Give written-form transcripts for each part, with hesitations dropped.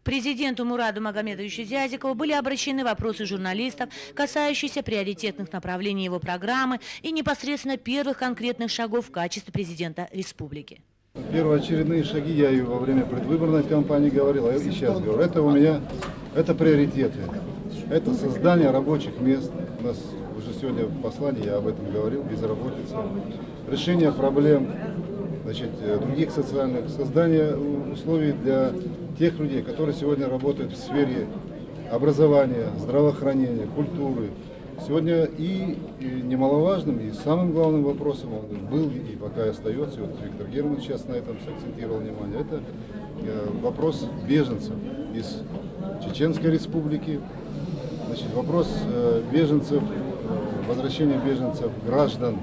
Президенту Мураду Магомедовичу Зязикову были обращены вопросы журналистов, касающиеся приоритетных направлений его программы и непосредственно первых конкретных шагов в качестве президента республики. Первоочередные шаги, я и во время предвыборной кампании говорил, и сейчас говорю, это у меня, это приоритеты. Это создание рабочих мест. У нас уже сегодня в послании я об этом говорил, безработица. Решение проблем, значит, других социальных, создание условий для тех людей, которые сегодня работают в сфере образования, здравоохранения, культуры. Сегодня и немаловажным, и самым главным вопросом он был и пока и остается, и вот Виктор Германович сейчас на этом акцентировал внимание, это вопрос беженцев из Чеченской Республики, значит, вопрос беженцев, возвращения беженцев, граждан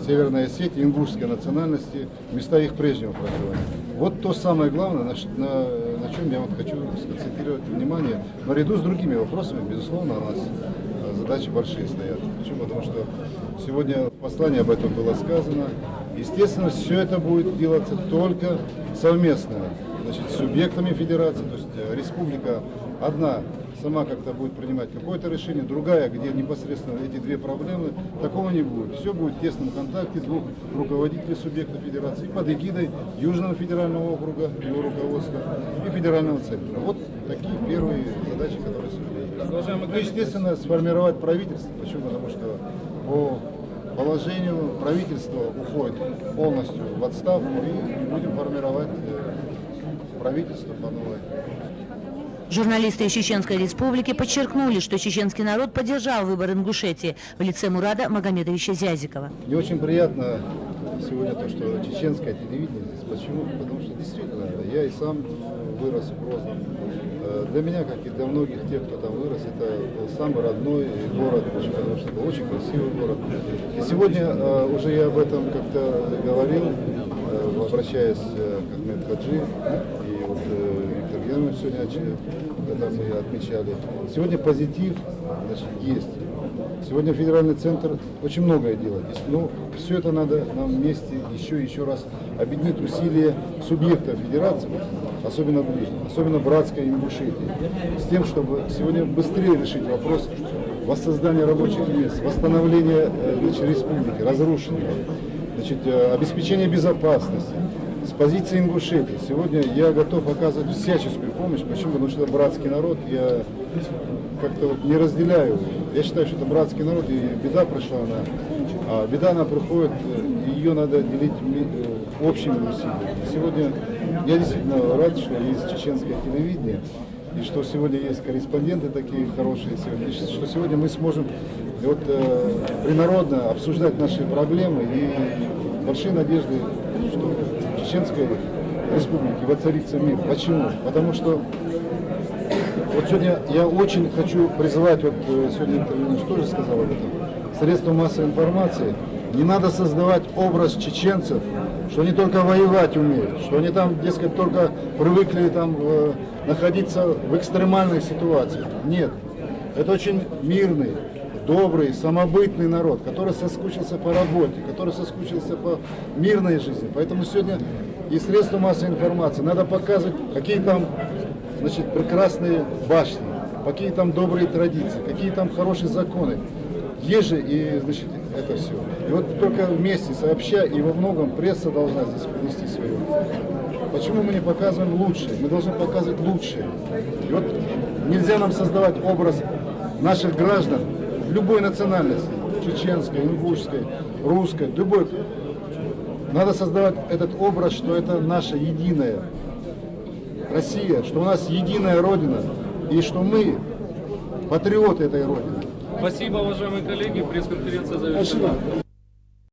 Северной Осетии, ингушской национальности, в места их прежнего проживания. Вот то самое главное, на чем я вот хочу сконцентрировать внимание. Наряду с другими вопросами, безусловно, у нас задачи большие стоят. Почему? Потому что сегодня в послании об этом было сказано. Естественно, все это будет делаться только совместно, значит, с субъектами федерации, то есть республика одна сама как-то будет принимать какое-то решение, другая, где непосредственно эти две проблемы, такого не будет. Все будет в тесном контакте двух руководителей субъекта федерации под эгидой Южного федерального округа, его руководства и федерального центра. Вот такие первые задачи, которые сегодня есть. И, естественно, сформировать правительство. Почему? Потому что по положению правительство уходит полностью в отставку и будем формировать правительство по новой. Журналисты из Чеченской Республики подчеркнули, что чеченский народ поддержал выбор Ингушетии в лице Мурада Магомедовича Зязикова. Мне очень приятно сегодня то, что чеченское телевидение здесь. Почему? Потому что действительно, я и сам вырос в Грозном. Для меня, как и для многих тех, кто там вырос, это был самый родной город, потому что это очень красивый город. И сегодня уже я об этом как-то говорил, обращаясь к Ахмед Хаджи, и вот Виктор Германович сегодня, когда мы отмечали. Сегодня позитив, значит, есть. Сегодня федеральный центр очень многое делает. Но все это надо нам вместе еще раз объединить усилия субъектов федерации, особенно ближних, особенно братской Ингушетии, с тем, чтобы сегодня быстрее решить вопрос воссоздания рабочих мест, восстановления, значит, республики, разрушенной, значит, обеспечения безопасности. С позиции Ингушетии сегодня я готов оказывать всяческую помощь. Почему? Потому что это братский народ, я как-то вот не разделяю. Я считаю, что это братский народ, и беда пришла, а беда она приходит, ее надо делить общими усилиями. Сегодня я действительно рад, что есть чеченское телевидение, и что сегодня есть корреспонденты такие хорошие, что сегодня мы сможем вот, принародно обсуждать наши проблемы и большие надежды, что в Чеченской Республике воцарится мир. Почему? Потому что вот сегодня я очень хочу призывать, вот сегодня интервью тоже сказал об этом, средства массовой информации, не надо создавать образ чеченцев, что они только воевать умеют, что они там, дескать, только привыкли там находиться в экстремальной ситуации. Нет, это очень мирный, добрый, самобытный народ, который соскучился по работе, который соскучился по мирной жизни. Поэтому сегодня и средства массовой информации надо показывать, какие там, значит, прекрасные башни, какие там добрые традиции, какие там хорошие законы. Есть же и, значит, это все. И вот только вместе сообща, и во многом пресса должна здесь принести свое. Почему мы не показываем лучшее? Мы должны показывать лучшее. И вот нельзя нам создавать образ наших граждан любой национальности, чеченской, ингушской, русской, любой. Надо создавать этот образ, что это наша единая Россия, что у нас единая Родина, и что мы патриоты этой Родины. Спасибо, уважаемые коллеги. Пресс-конференция завершена.